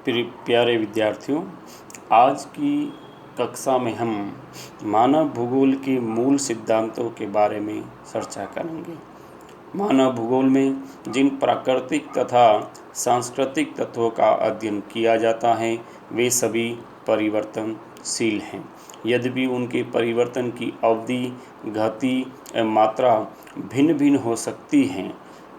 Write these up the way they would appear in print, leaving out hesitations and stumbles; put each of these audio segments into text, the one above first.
प्यारे विद्यार्थियों, आज की कक्षा में हम मानव भूगोल के मूल सिद्धांतों के बारे में चर्चा करेंगे। मानव भूगोल में जिन प्राकृतिक तथा सांस्कृतिक तत्वों का अध्ययन किया जाता है वे सभी परिवर्तनशील हैं। यद्यपि उनके परिवर्तन की अवधि, गति एवं मात्रा भिन्न भिन्न हो सकती हैं।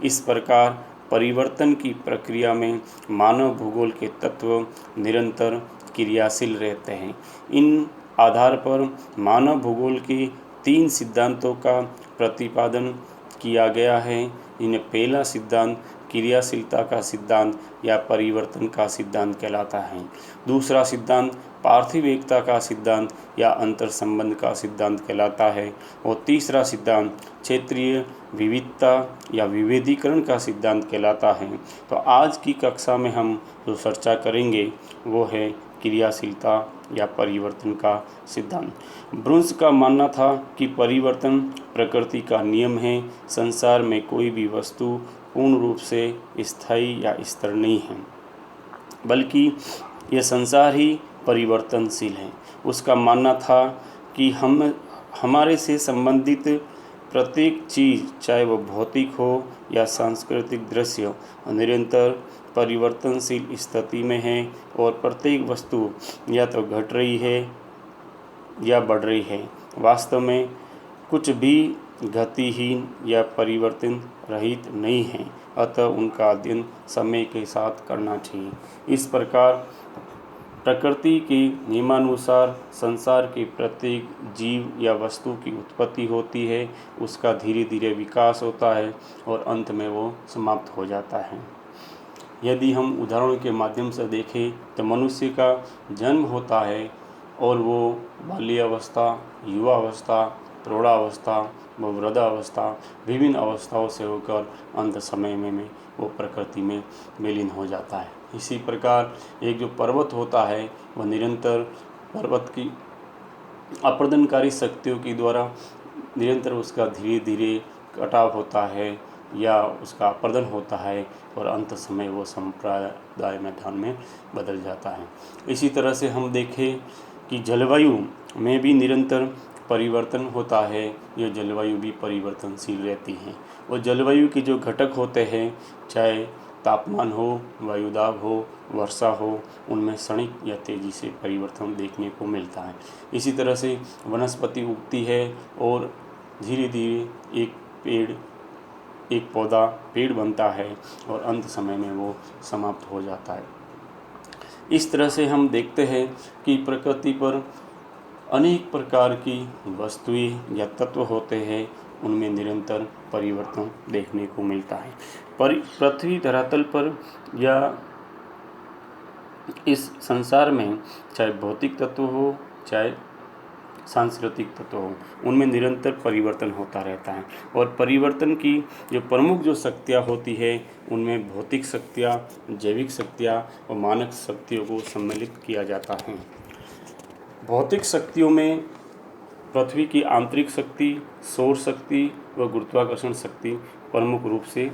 इस प्रकार परिवर्तन की प्रक्रिया में मानव भूगोल के तत्व निरंतर क्रियाशील रहते हैं। इन आधार पर मानव भूगोल के 3 सिद्धांतों का प्रतिपादन किया गया है। इनमें पहला सिद्धांत क्रियाशीलता का सिद्धांत या परिवर्तन का सिद्धांत कहलाता है। दूसरा सिद्धांत पार्थिव एकता का सिद्धांत या अंतर संबंध का सिद्धांत कहलाता है और तीसरा सिद्धांत क्षेत्रीय विविधता या विभेदीकरण का सिद्धांत कहलाता है। तो आज की कक्षा में हम जो चर्चा करेंगे वो है क्रियाशीलता या परिवर्तन का सिद्धांत। ब्रुन्स का मानना था कि परिवर्तन प्रकृति का नियम है। संसार में कोई भी वस्तु पूर्ण रूप से स्थायी या स्थिर नहीं है, बल्कि यह संसार ही परिवर्तनशील है। उसका मानना था कि हमारे से संबंधित प्रत्येक चीज़, चाहे वह भौतिक हो या सांस्कृतिक दृश्य, निरंतर परिवर्तनशील स्थिति में है और प्रत्येक वस्तु या तो घट रही है या बढ़ रही है। वास्तव में कुछ भी गतिहीन या परिवर्तन रहित नहीं है, अतः उनका अध्ययन समय के साथ करना चाहिए। इस प्रकार प्रकृति के नियमानुसार संसार के प्रत्येक जीव या वस्तु की उत्पत्ति होती है, उसका धीरे धीरे विकास होता है और अंत में वो समाप्त हो जाता है। यदि हम उदाहरण के माध्यम से देखें तो मनुष्य का जन्म होता है और वो बाल्यावस्था, युवावस्था, प्रौढ़ावस्था व वृद्धावस्था विभिन्न अवस्थाओं से होकर अंत समय में वो प्रकृति में विलीन हो जाता है। इसी प्रकार एक जो पर्वत होता है वह निरंतर पर्वत की अपर्दनकारी शक्तियों के द्वारा निरंतर उसका धीरे धीरे कटाव होता है या उसका अपर्दन होता है और अंत समय वो संप्रदाय मैदान में बदल जाता है। इसी तरह से हम देखें कि जलवायु में भी निरंतर परिवर्तन होता है। यह जलवायु भी परिवर्तनशील रहती है और जलवायु के जो घटक होते हैं, चाहे तापमान हो, वायुदाब हो, वर्षा हो, उनमें क्षणिक या तेज़ी से परिवर्तन देखने को मिलता है। इसी तरह से वनस्पति उगती है और धीरे धीरे एक पौधा पेड़ बनता है और अंत समय में वो समाप्त हो जाता है। इस तरह से हम देखते हैं कि प्रकृति पर अनेक प्रकार की वस्तुएं या तत्व होते हैं, उनमें निरंतर परिवर्तन देखने को मिलता है। पृथ्वी धरातल पर या इस संसार में चाहे भौतिक तत्व हो चाहे सांस्कृतिक तत्व हो, उनमें निरंतर परिवर्तन होता रहता है और परिवर्तन की जो प्रमुख जो शक्तियाँ होती है उनमें भौतिक शक्तियाँ, जैविक शक्तियाँ और मानक शक्तियों को सम्मिलित किया जाता है। भौतिक शक्तियों में पृथ्वी की आंतरिक शक्ति, सौर शक्ति व गुरुत्वाकर्षण शक्ति प्रमुख रूप से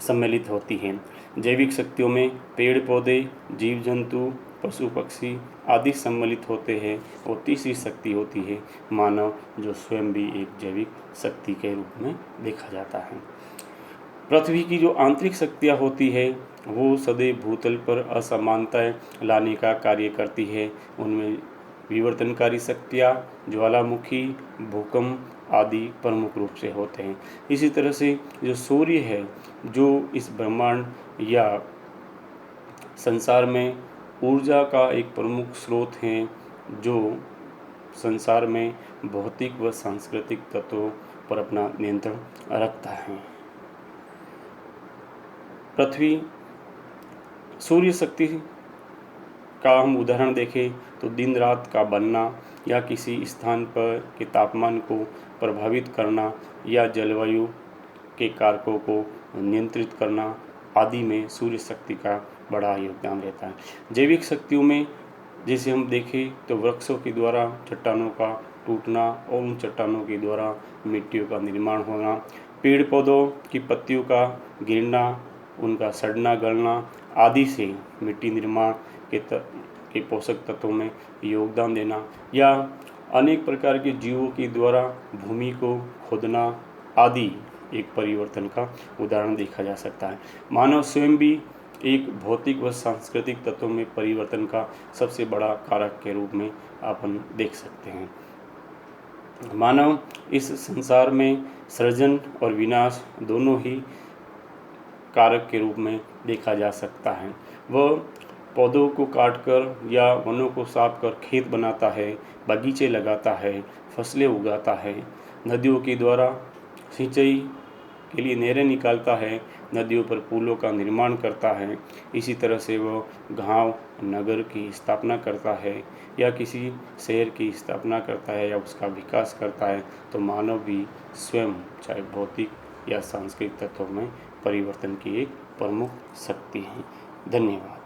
सम्मिलित होती हैं। जैविक शक्तियों में पेड़ पौधे, जीव जंतु, पशु पक्षी आदि सम्मिलित होते हैं और तीसरी शक्ति होती है मानव, जो स्वयं भी एक जैविक शक्ति के रूप में देखा जाता है। पृथ्वी की जो आंतरिक शक्तियाँ होती है वो सदैव भूतल पर असमानताएं लाने का कार्य करती है। उनमें विवर्तनकारी शक्तियाँ, ज्वालामुखी, भूकंप आदि प्रमुख रूप से होते हैं। इसी तरह से जो सूर्य है, जो इस ब्रह्मांड या संसार में ऊर्जा का एक प्रमुख स्रोत हैं, जो संसार में भौतिक व सांस्कृतिक तत्वों पर अपना नियंत्रण रखता है। पृथ्वी सूर्य शक्ति का हम उदाहरण देखें तो दिन रात का बनना या किसी स्थान पर के तापमान को प्रभावित करना या जलवायु के कारकों को नियंत्रित करना आदि में सूर्य शक्ति का बड़ा योगदान रहता है। जैविक शक्तियों में जैसे हम देखें तो वृक्षों के द्वारा चट्टानों का टूटना और उन चट्टानों के द्वारा मिट्टियों का निर्माण होना, पेड़ पौधों की पत्तियों का गिरना, उनका सड़ना गलना आदि से मिट्टी निर्माण के पोषक तत्वों में योगदान देना या अनेक प्रकार के जीवों के द्वारा भूमि को खोदना आदि एक परिवर्तन का उदाहरण देखा जा सकता है। मानव स्वयं भी एक भौतिक व सांस्कृतिक तत्वों में परिवर्तन का सबसे बड़ा कारक के रूप में अपन देख सकते हैं। मानव इस संसार में सृजन और विनाश दोनों ही कारक के रूप में देखा जा सकता है। वह पौधों को काटकर या वनों को साफ कर खेत बनाता है, बगीचे लगाता है, फसलें उगाता है, नदियों के द्वारा सिंचाई के लिए नहरें निकालता है, नदियों पर पुलों का निर्माण करता है। इसी तरह से वह गांव नगर की स्थापना करता है या किसी शहर की स्थापना करता है या उसका विकास करता है। तो मानव भी स्वयं चाहे भौतिक या सांस्कृतिक तत्वों में परिवर्तन की एक प्रमुख शक्ति है। धन्यवाद।